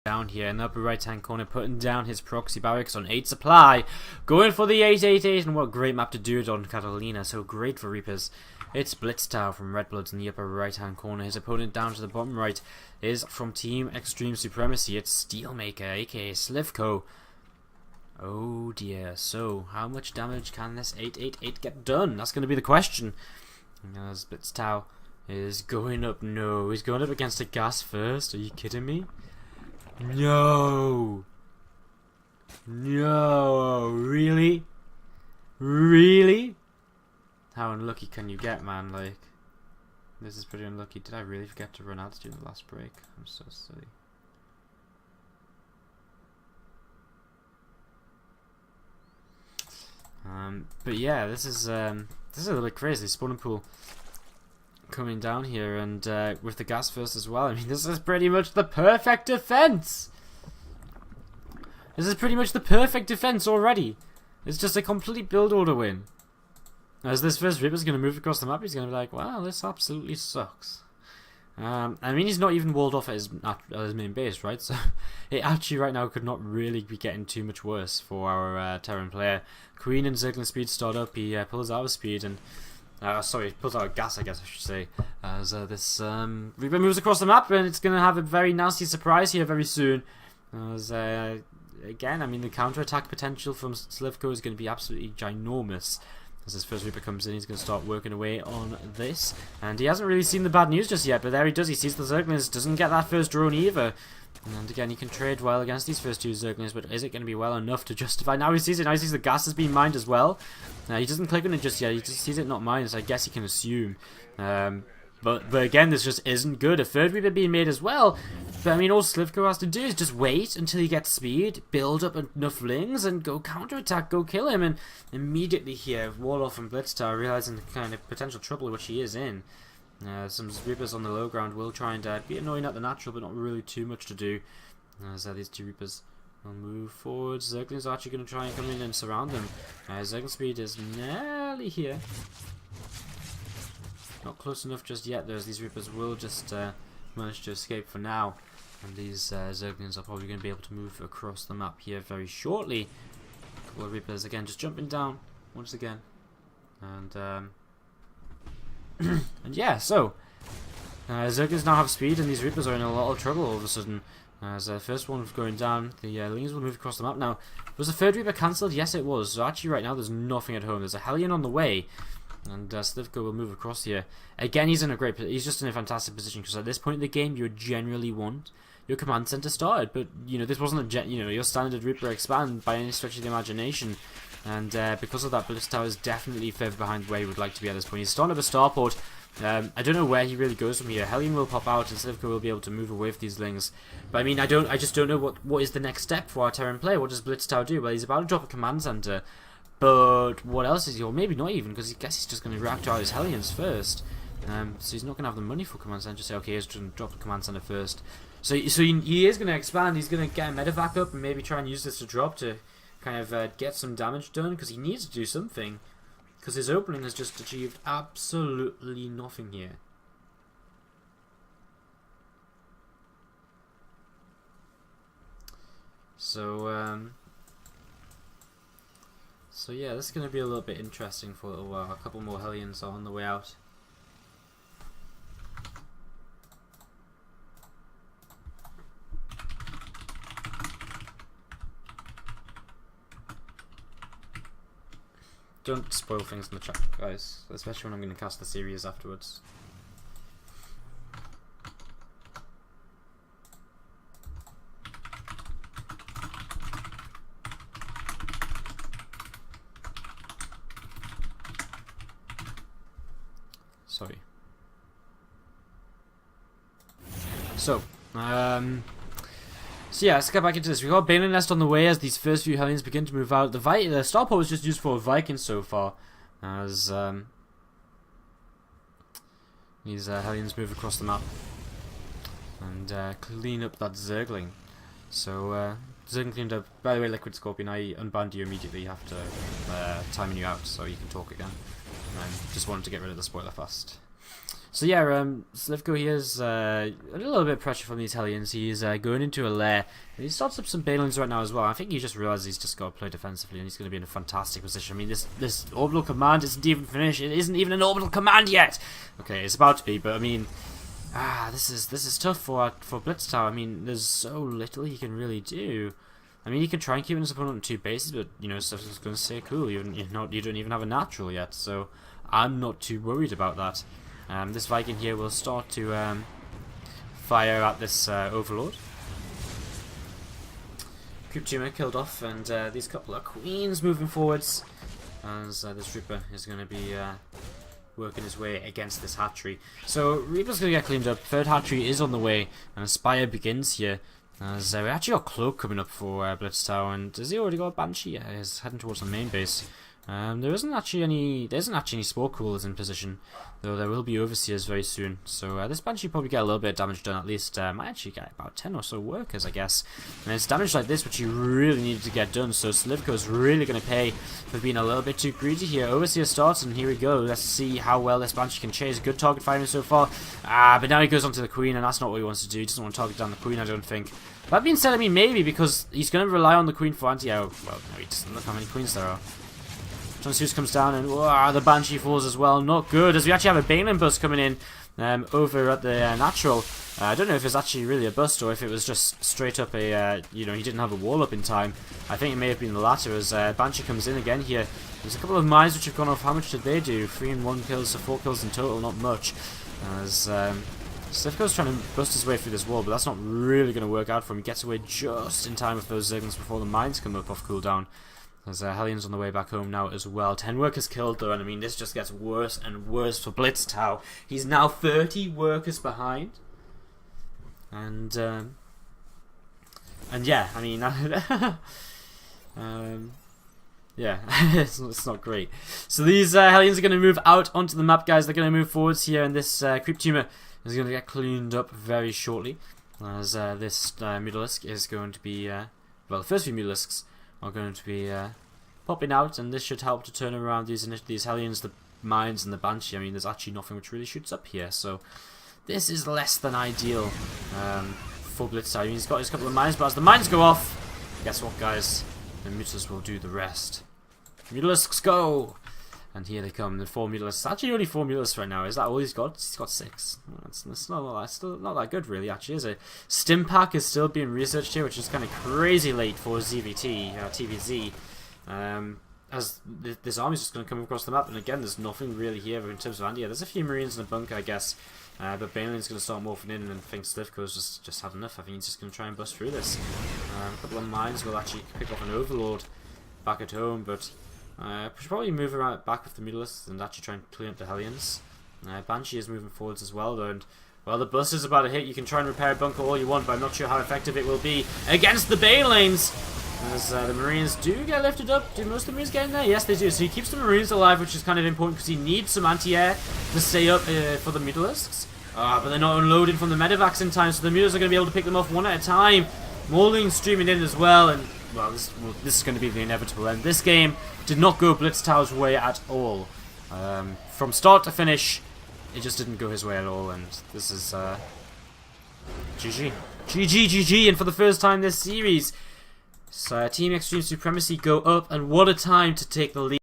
Down here in the upper right hand corner, putting down his proxy barracks on 8 supply, going for the 888, and what a great map to do it on, Catalina. So great for Reapers. It's BlitzTao from Redbloods in the upper right hand corner. His opponent down to the bottom right is from Team Extreme Supremacy. It's Steelmaker, aka sLivko. Oh dear. So how much damage can this 888 get done? That's going to be the question. As BlitzTao is going up. No, he's going up against a gas first. Are you kidding me? No. No. Really? Really? How unlucky can you get, man? Like, this is pretty unlucky. Did I really forget to run out during the last break? I'm so silly. But yeah, this is a little bit crazy. Spawning pool coming down here, and with the gas first as well. I mean, this is pretty much the perfect defense. This is pretty much the perfect defense already. It's just a complete build order win. As this first Reaper's going to move across the map, he's going to be like, wow, this absolutely sucks. I mean, he's not even walled off at his main base, right? So it actually right now could not really be getting too much worse for our Terran player. Queen and Zergling speed start up. He pulls out of speed and sorry, pulls out of gas, I guess I should say. As this Reaper moves across the map, and it's going to have a very nasty surprise here very soon. As again, I mean, the counter-attack potential from sLivko is going to be absolutely ginormous. As his first Reaper comes in, he's going to start working away on this. And he hasn't really seen the bad news just yet, but there he does. He sees the Zerglings, doesn't get that first drone either. And again, he can trade well against these first two Zerglings, but is it going to be well enough to justify? Now he sees it, now he sees the gas has been mined as well. He doesn't click on it just yet, he just sees it not mined, so I guess he can assume. But again, this just isn't good. A third Reaper being made as well. But I mean, all sLivko has to do is just wait until he gets speed, build up enough lings, and go counterattack, go kill him. And immediately here, wall off from BlitzTao, realizing the kind of potential trouble which he is in. Some Reapers on the low ground will try and be annoying at the natural, but not really too much to do. As these two Reapers will move forward. Zerglings are actually going to try and come in and surround them. Zergling speed is nearly here. Not close enough just yet, though, as these Reapers will just manage to escape for now. And these Zerglings are probably going to be able to move across the map here very shortly. A couple of Reapers, again, just jumping down once again. And, and yeah, so Zerglings now have speed, and these Reapers are in a lot of trouble all of a sudden. As the first one going down, the Lings will move across the map. Now, was the third Reaper cancelled? Yes, it was. So actually right now there's nothing at home. There's a Hellion on the way. And sLivko will move across here. Again, he's just in a fantastic position, because at this point in the game, you generally want your command center started. But you know, this wasn't your standard Reaper expand by any stretch of the imagination. And because of that, BlitzTao is definitely further behind where he would like to be at this point. He's starting up a starport. I don't know where he really goes from here. Hellion will pop out, and sLivko will be able to move away with these lings. But I mean, I just don't know what is the next step for our Terran player. What does BlitzTao do? Well, he's about to drop a command center. But what else is he? Or maybe not even, because I guess he's just going to react out his Hellions first. So he's not going to have the money for command center. Just say, okay, he's going to drop the command center first. So he is going to expand. He's going to get a medevac up and maybe try and use this to drop to kind of get some damage done, because he needs to do something. Because his opening has just achieved absolutely nothing here. So yeah, this is going to be a little bit interesting for a little while. A couple more Hellions are on the way out. Don't spoil things in the chat, guys, especially when I'm going to cast the series afterwards. Sorry. So yeah, let's get back into this. We've got Baneling Nest on the way as these first few Hellions begin to move out. The starport was just used for Vikings so far, as these Hellions move across the map and clean up that Zergling. So Zergling cleaned up. By the way, Liquid Scorpion, I unbanned you immediately after timing you out, so you can talk again. Just wanted to get rid of the spoiler fast. So yeah, sLivko, he has a little bit of pressure from the Italians. He's going into a lair. He starts up some Banelings right now as well. I think he just realizes he's just got to play defensively, and he's going to be in a fantastic position. I mean, this orbital command isn't even finished. It isn't even an orbital command yet. Okay, it's about to be, but I mean, this is tough for BlitzTao. I mean, there's so little he can really do. I mean, he can try and keep his opponent on 2 bases, but you know, stuff is going to stay cool. You don't even have a natural yet, so I'm not too worried about that. This Viking here will start to fire at this Overlord. Creep Tumor killed off, and these couple of Queens moving forwards as this Reaper is going to be working his way against this hatchery. So Reaper's going to get cleaned up. Third hatchery is on the way, and a Spire begins here. As we actually got Cloak coming up for BlitzTao, and has he already got a Banshee? Yeah, he's heading towards the main base. There isn't actually any Spore Coolers in position, though there will be Overseers very soon. So this Banshee probably get a little bit of damage done at least. Might actually get about 10 or so workers, I guess. And it's damage like this which you really needed to get done, so sLivko is really going to pay for being a little bit too greedy here. Overseer starts, and here we go. Let's see how well this Banshee can chase. Good target firing so far. But now he goes onto the Queen, and that's not what he wants to do. He doesn't want to target down the Queen, I don't think. That being said, I mean, maybe, because he's going to rely on the Queen for anti-air. Well, no, he doesn't. Look how many Queens there are. Transfuse comes down, and the Banshee falls as well. Not good, as we actually have a Baneling bust coming in over at the natural. I don't know if it's actually really a bust or if it was just straight up a, you know, he didn't have a wall up in time. I think it may have been the latter, as Banshee comes in again here. There's a couple of mines which have gone off. How much did they do? 3 and 1 kills, so 4 kills in total, not much. As sLivko's trying to bust his way through this wall, but that's not really going to work out for him. He gets away just in time with those Zerglings before the mines come up off cooldown. As Hellions on the way back home now as well. 10 workers killed though, and I mean, this just gets worse and worse for BlitzTao. He's now 30 workers behind. And yeah, I mean, yeah, it's not great. So these Hellions are going to move out onto the map, guys. They're going to move forwards here, and this Creep Tumor is going to get cleaned up very shortly. As this Mutalisk is going to be, well, the first few Mutalisks are going to be popping out, and this should help to turn around these Hellions, the mines, and the Banshee. I mean, there's actually nothing which really shoots up here, so this is less than ideal for BlitzTao. I mean, he's got his couple of mines, but as the mines go off, guess what, guys? The Mutalisks will do the rest. Mutalisks go! And here they come, the 4 Mutalisks. Actually, only 4 Mutalisks right now. Is that all he's got? He's got 6. It's still not that good, really, actually, is it? Stimpack is still being researched here, which is kind of crazy late for ZVT, TVZ. As this army's just going to come across the map, and again, there's nothing really here in terms of anti-air. There's a few Marines in a bunker, I guess. But Baneling's going to start morphing in, and I think sLivko's just had enough. I think he's just going to try and bust through this. A couple of mines will actually pick off an Overlord back at home, but should probably move around back with the Mutalisks and actually try and clean up the Hellions. Banshee is moving forwards as well, though, and well, the bus is about to hit. You can try and repair a bunker all you want, but I'm not sure how effective it will be against the Banelings. As the Marines do get lifted up. Do most of the Marines get in there? Yes, they do. So he keeps the Marines alive, which is kind of important because he needs some anti-air to stay up for the Mutalisks. But they're not unloading from the medevacs in time, so the Mutalisks are going to be able to pick them off one at a time. Mauling streaming in as well, and well, this is going to be the inevitable end. This game did not go BlitzTao's way at all. From start to finish, it just didn't go his way at all, and this is GG. GG, GG, and for the first time this series, Team Extreme Supremacy go up, and what a time to take the lead.